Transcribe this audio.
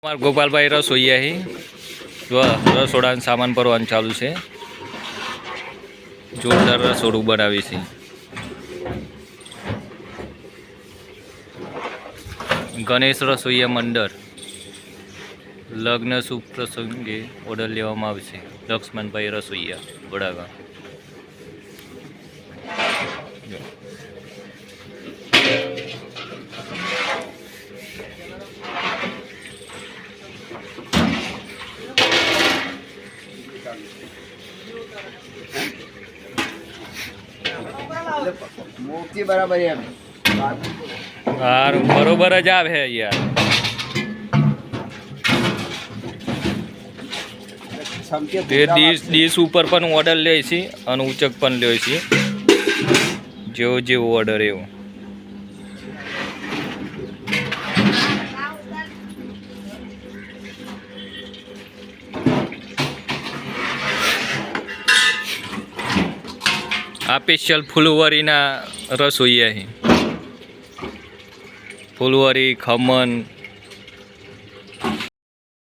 हमारे गोपाल भाई रसोईया ही रसोड़ा सामान भरવાનું ચાલુ છે। જોરદાર રસોડું બનાવી છે। ગણેશ રસોઈયા મંડળ લગ્ન શુભ પ્રસંગે ઓર્ડર લેવામાં આવશે। લક્ષ્મણભાઈ રસોઈયા વડાગામ। मूर्ति बराबर है यार बरोबर ज आवे यार। તે ડીશ ઉપર પણ ઓર્ડર લે છે અને ઉચક પણ લે છે। જેવો જેવો ઓર્ડર એવો। આ સ્પેશિયલ ફૂલવરીના રસોઈયા છે। ફૂલવરી ખમણ